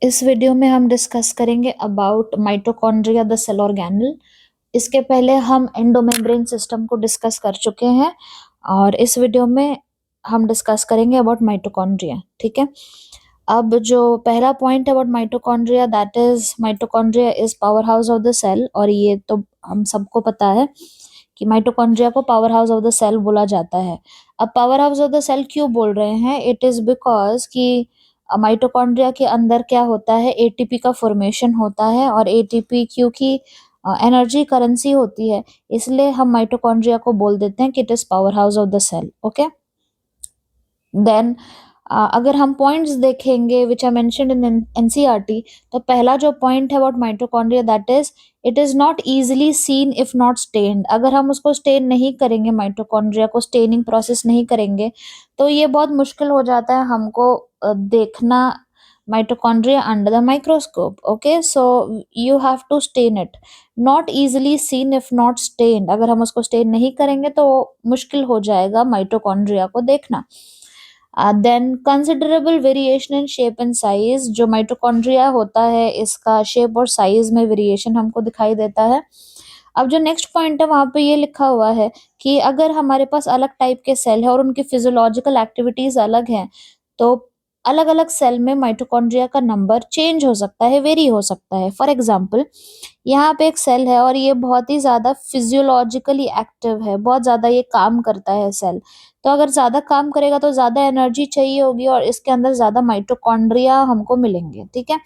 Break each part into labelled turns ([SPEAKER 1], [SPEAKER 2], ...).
[SPEAKER 1] इस वीडियो में हम डिस्कस करेंगे about mitochondria the cell organelle. इसके पहले हम एंडोमेम्ब्रेन सिस्टम को डिस्कस कर चुके हैं और इस वीडियो में हम डिस्कस करेंगे अबाउट माइटोकॉन्ड्रिया। ठीक है, अब जो पहला पॉइंट है about mitochondria, that is mitochondria is power house of the cell. और ये तो हम सबको पता है कि माइटोकॉन्ड्रिया को power house of the cell बोला जाता है। अब power house of the cell क्यों बोल रहे हैं? इट इज बिकॉज कि माइटोकॉन्ड्रिया के अंदर क्या होता है, एटीपी का फॉर्मेशन होता है और एटीपी क्योंकि एनर्जी करेंसी होती है, इसलिए हम माइटोकॉन्ड्रिया को बोल देते हैं कि it is power house of the cell. Okay, then अगर हम पॉइंट्स देखेंगे which are mentioned in NCERT, तो पहला जो पॉइंट है about mitochondria, that is it is not easily seen if not stained. अगर हम उसको स्टेन नहीं करेंगे, माइटोकॉन्ड्रिया को स्टेनिंग प्रोसेस नहीं करेंगे, तो ये बहुत मुश्किल हो जाता है हमको देखना mitochondria under the microscope. Okay, so you have to stain it, not easily seen if not stained. अगर हम उसको स्टेन नहीं करेंगे तो मुश्किल हो जाएगा माइटोकॉन्ड्रिया को देखना। Then considerable variation in shape and size. जो माइटोकॉन्ड्रिया होता है, इसका शेप और साइज में वेरिएशन हमको दिखाई देता है। अब जो नेक्स्ट पॉइंट है वहां पे ये लिखा हुआ है कि अगर हमारे पास अलग टाइप के सेल है और उनकी फिजियोलॉजिकल एक्टिविटीज अलग हैं, तो अलग अलग सेल में माइटोकॉन्ड्रिया का नंबर चेंज हो सकता है, वेरी हो सकता है। फॉर एग्जाम्पल, यहाँ पे एक सेल है और ये बहुत ही ज्यादा फिजियोलॉजिकली एक्टिव है, बहुत ज्यादा ये काम करता है सेल। तो अगर ज्यादा काम करेगा तो ज्यादा एनर्जी चाहिए होगी और इसके अंदर ज्यादा माइटोकॉन्ड्रिया हमको मिलेंगे। ठीक है,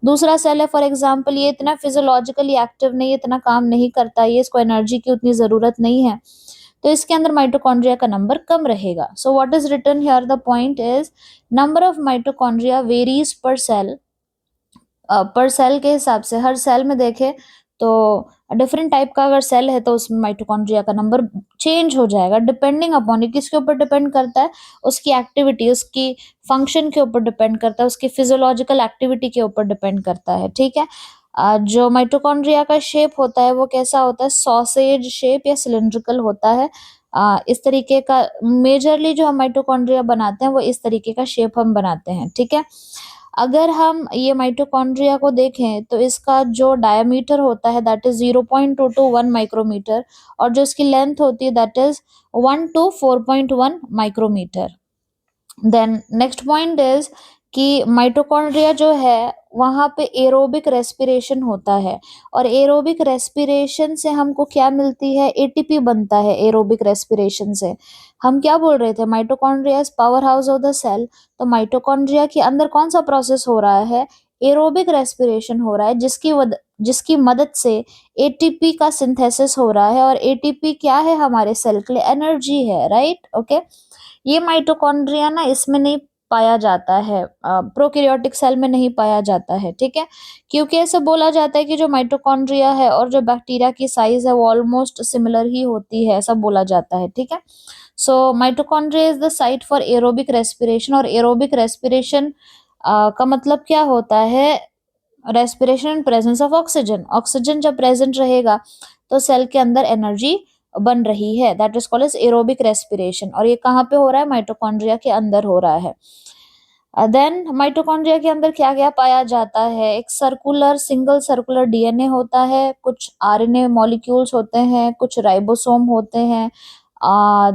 [SPEAKER 1] दूसरा सेल है फॉर एग्जाम्पल, ये इतना फिजियोलॉजिकली एक्टिव नहीं, इतना काम नहीं करता, ये इसको एनर्जी की उतनी जरूरत नहीं है, तो इसके अंदर माइटोकॉन्ड्रिया का नंबर कम रहेगा। So what is written here, the point is number of mitochondria varies per cell. Per cell के हिसाब से हर सेल में देखें तो डिफरेंट टाइप का अगर सेल है तो उसमें माइटोकॉन्ड्रिया का नंबर चेंज हो जाएगा डिपेंडिंग अपॉन, ये किसके ऊपर डिपेंड करता है, उसकी एक्टिविटी, उसकी फंक्शन के ऊपर डिपेंड करता है, उसकी फिजियोलॉजिकल एक्टिविटी के ऊपर डिपेंड करता है। ठीक है, जो माइटोकॉन्ड्रिया का शेप होता है वो कैसा होता है, सॉसेज शेप या सिलिंड्रिकल होता है। इस तरीके का मेजरली जो हम माइटोकॉन्ड्रिया बनाते हैं वो इस तरीके का शेप हम बनाते हैं। ठीक है, अगर हम ये माइटोकॉन्ड्रिया को देखें तो इसका जो डायमीटर होता है दैट इज 0.2 to 1 माइक्रोमीटर और जो इसकी लेंथ होती है that is 1 to 4.1 micrometer. Then next point is कि माइटोकॉन्ड्रिया जो है वहां पे एरोबिक रेस्पिरेशन होता है और एरोबिक रेस्पिरेशन से हमको क्या मिलती है, एटीपी बनता है। एरोबिक रेस्पिरेशन से हम क्या बोल रहे थे, mitochondria is power house of the cell. तो माइटोकॉन्ड्रिया के अंदर कौन सा प्रोसेस हो रहा है, एरोबिक रेस्पिरेशन हो रहा है, जिसकी मदद से एटीपी का सिंथेसिस हो रहा है। और एटीपी क्या है हमारे सेल के लिए, एनर्जी है, राइट। ओके, ये माइटोकॉन्ड्रिया ना इसमें नहीं पाया जाता है, प्रोकैरियोटिक सेल में नहीं पाया जाता है। ठीक है, क्योंकि ऐसा बोला जाता है कि जो माइटोकॉन्ड्रिया है और जो बैक्टीरिया की साइज है वो ऑलमोस्ट सिमिलर ही होती है, ऐसा बोला जाता है। ठीक है, so mitochondria is the site for aerobic respiration. और एरोबिक रेस्पिरेशन का मतलब क्या होता है, respiration in presence of oxygen. Oxygen जब प्रेजेंट रहेगा तो सेल के अंदर एनर्जी बन रही है, that is called as aerobic respiration. और ये कहाँ पे हो रहा है, माइटोकॉन्ड्रिया के अंदर हो रहा है। देन माइटोकॉन्ड्रिया के अंदर क्या क्या पाया जाता है, एक सर्कुलर सिंगल सर्कुलर डीएनए होता है, कुछ आरएनए मॉलिक्यूल्स होते हैं, कुछ राइबोसोम होते हैं।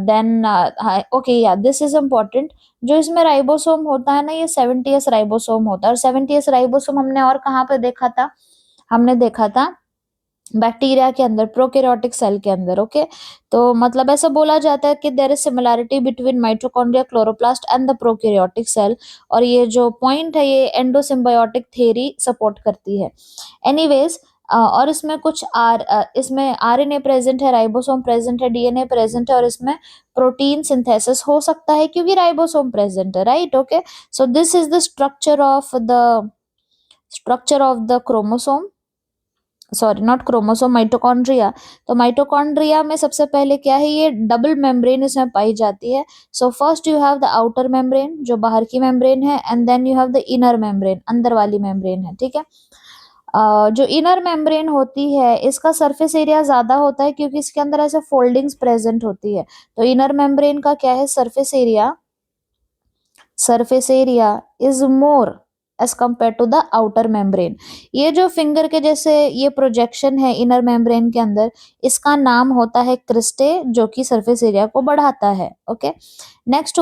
[SPEAKER 1] देन ओके या दिस इज इम्पोर्टेंट, जो इसमें राइबोसोम होता है ना, ये 70s राइबोसोम होता है। और 70s राइबोसोम हमने और कहाँ पे देखा था, हमने देखा था बैक्टीरिया के अंदर, प्रोकैरियोटिक सेल के अंदर। ओके, तो मतलब ऐसा बोला जाता है कि there is similarity between mitochondria, chloroplast and the prokaryotic cell. और ये जो पॉइंट है ये एंडोसिम्बायोटिक थ्योरी सपोर्ट करती है। एनीवेज, और इसमें इसमें आरएनए प्रेजेंट है, राइबोसोम प्रेजेंट है, डीएनए प्रेजेंट है और इसमें प्रोटीन सिंथेसिस हो सकता है क्योंकि राइबोसोम प्रेजेंट है, right. Okay, so this is the structure of the chromosome, sorry not chromosome, mitochondria. तो माइटोकॉन्ड्रिया में सबसे पहले क्या है, ये डबल मेम्ब्रेन इसमें पाई जाती है। So first you have the outer membrane जो बाहर की मेम्ब्रेन है, and then you have the inner membrane, अंदर वाली मेम्ब्रेन है। ठीक है, जो इनर मेम्ब्रेन होती है इसका सरफेस एरिया ज्यादा होता है क्योंकि इसके अंदर ऐसे फोल्डिंग्स प्रेजेंट होती है। तो इनर मेम्ब्रेन का क्या है, surface area is more as compare to the outer membrane. ये जो फिंगर के जैसे ये प्रोजेक्शन है इनर मेम्ब्रेन के अंदर, इसका नाम होता है क्रिस्टे, जो कि सरफेस एरिया को बढ़ाता है। ओके, नेक्स्ट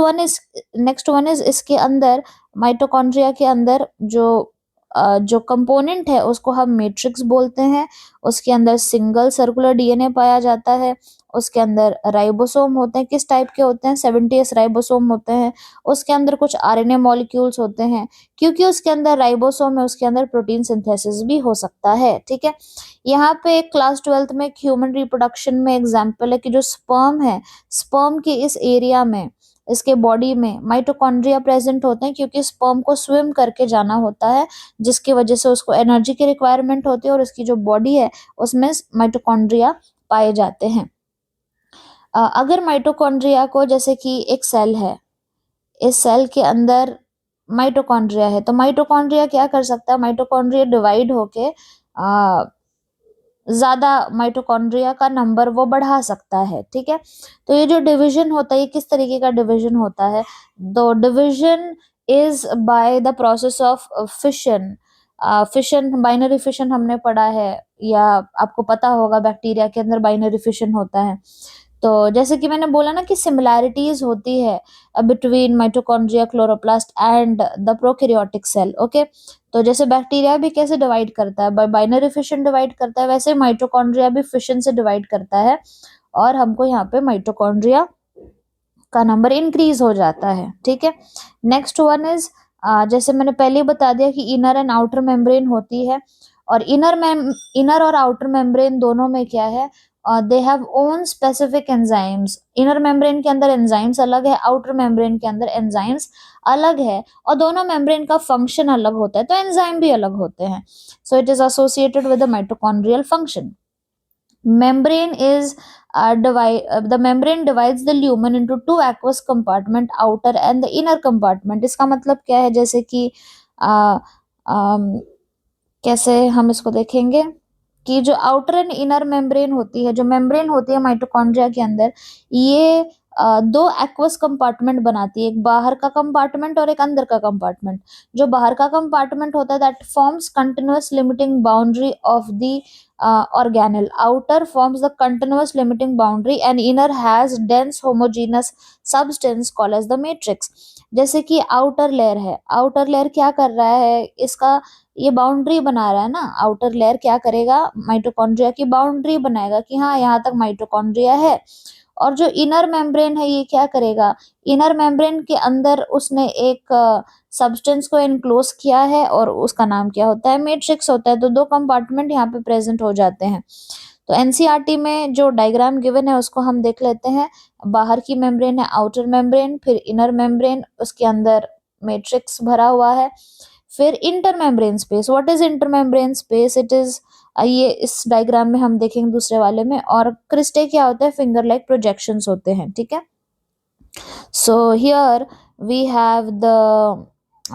[SPEAKER 1] वन इज इसके अंदर माइटोकॉन्ड्रिया के अंदर जो कंपोनेंट है उसको हम मैट्रिक्स बोलते हैं। उसके अंदर सिंगल सर्कुलर डीएनए पाया जाता है। उसके अंदर राइबोसोम होते हैं, किस टाइप के होते हैं, 70s राइबोसोम होते हैं। उसके अंदर कुछ आरएनए मॉलिक्यूल्स होते हैं। क्योंकि उसके अंदर राइबोसोम है, उसके अंदर प्रोटीन सिंथेसिस भी हो सकता है। ठीक है, यहाँ पे क्लास 12th में ह्यूमन रिप्रोडक्शन में एग्जाम्पल है कि जो स्पर्म है, स्पर्म के इस एरिया में, इसके बॉडी में माइटोकॉन्ड्रिया प्रेजेंट होते हैं, क्योंकि स्पर्म को स्विम करके जाना होता है, जिसकी वजह से उसको एनर्जी की रिक्वायरमेंट होती है, और उसकी जो बॉडी है उसमें माइटोकॉन्ड्रिया पाए जाते हैं। अगर माइटोकॉन्ड्रिया को, जैसे कि एक सेल है, इस सेल के अंदर माइटोकॉन्ड्रिया है, तो माइटोकॉन्ड्रिया क्या कर सकता है, माइटोकॉन्ड्रिया डिवाइड होके ज्यादा माइटोकॉन्ड्रिया का नंबर वो बढ़ा सकता है। ठीक है, तो ये जो डिवीजन होता है, ये किस तरीके का डिवीजन होता है, तो division is by the process of fission. Fission, binary fission हमने पढ़ा है, या आपको पता होगा बैक्टीरिया के अंदर बाइनरी फिशन होता है। तो जैसे कि मैंने बोला ना कि सिमिलैरिटीज होती है between mitochondria, chloroplast and the prokaryotic cell. Okay, तो जैसे बैक्टीरिया भी कैसे डिवाइड करता है, बाय बाइनरी फिशन डिवाइड करता है, वैसे माइटोकॉन्ड्रिया भी फिशन से डिवाइड करता है, और हमको यहाँ पे माइटोकॉन्ड्रिया का नंबर इंक्रीज हो जाता है। ठीक है, नेक्स्ट वन इज, जैसे मैंने पहले ही बता दिया कि इनर एंड आउटर मेम्ब्रेन होती है, और इनर और आउटर मेम्ब्रेन दोनों में क्या है, they have own specific enzymes. Inner membrane के अंदर एंजाइम्स अलग है, आउटर मेम्ब्रेन के अंदर एंजाइम्स अलग है, और दोनों मेम्ब्रेन का फंक्शन अलग होता है, तो एंजाइम भी अलग होते हैं। So it is associated with the mitochondrial function. Membrane is the membrane divides the lumen into two aqueous compartment, outer and the inner compartment। इसका मतलब क्या है, जैसे कि आ, आम, कैसे हम इसको देखेंगे कि जो आउटर एंड इनर मेम्ब्रेन होती है, जो मेम्ब्रेन होती है माइटोकॉन्ड्रिया के अंदर, ये दो एक्वस कंपार्टमेंट बनाती है, एक बाहर का कंपार्टमेंट और एक अंदर का कंपार्टमेंट। जो बाहर का कंपार्टमेंट होता है, that forms continuous limiting boundary of the organelle. Outer forms the continuous limiting boundary and inner has dense homogeneous substance called as the matrix। जैसे कि आउटर लेयर है, आउटर लेयर क्या कर रहा है, इसका ये बाउंड्री बना रहा है ना। आउटर लेयर क्या करेगा, माइटोकॉन्ड्रिया की बाउंड्री बनाएगा कि हाँ यहाँ तक माइटोकॉन्ड्रिया है। और जो इनर मेम्ब्रेन है, ये क्या करेगा, इनर मेम्ब्रेन के अंदर उसने एक सब्सटेंस को एनक्लोज किया है, और उसका नाम क्या होता है, मैट्रिक्स होता है। तो दो कंपार्टमेंट यहाँ पे प्रेजेंट हो जाते हैं। तो एनसीईआरटी में जो डायग्राम गिवन है उसको हम देख लेते हैं। बाहर की मेम्ब्रेन है आउटर मेम्ब्रेन, फिर इनर मेम्ब्रेन, उसके अंदर मैट्रिक्स भरा हुआ है, फिर inter membrane space. What is inter membrane space, it is, ये इस डायग्राम में हम देखेंगे दूसरे वाले में। और क्रिस्टे क्या होता है, फिंगर लाइक प्रोजेक्शंस होते हैं। ठीक है, so here we have the,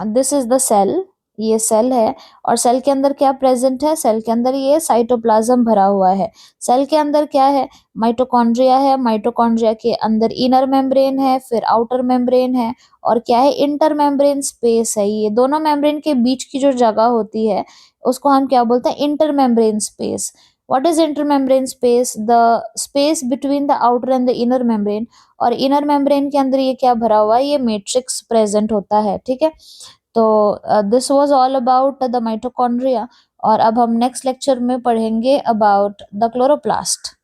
[SPEAKER 1] this is the cell, ये सेल है, और सेल के अंदर क्या प्रेजेंट है, सेल के अंदर ये साइटोप्लाज्म भरा हुआ है। सेल के अंदर क्या है, माइटोकॉन्ड्रिया है, माइटोकॉन्ड्रिया के अंदर इनर मेम्ब्रेन है, फिर आउटर मेम्ब्रेन है, और क्या है, इंटर मेम्ब्रेन स्पेस है। ये दोनों मेम्ब्रेन के बीच की जो जगह होती है उसको हम क्या बोलते हैं, inter membrane space. What is inter membrane space, the space between the outer and the inner membrane. और इनर मेम्ब्रेन के अंदर ये क्या भरा हुआ है, ये मैट्रिक्स प्रेजेंट होता है। ठीक है, तो this was all about the mitochondria. और अब हम नेक्स्ट लेक्चर में पढ़ेंगे अबाउट द क्लोरोप्लास्ट।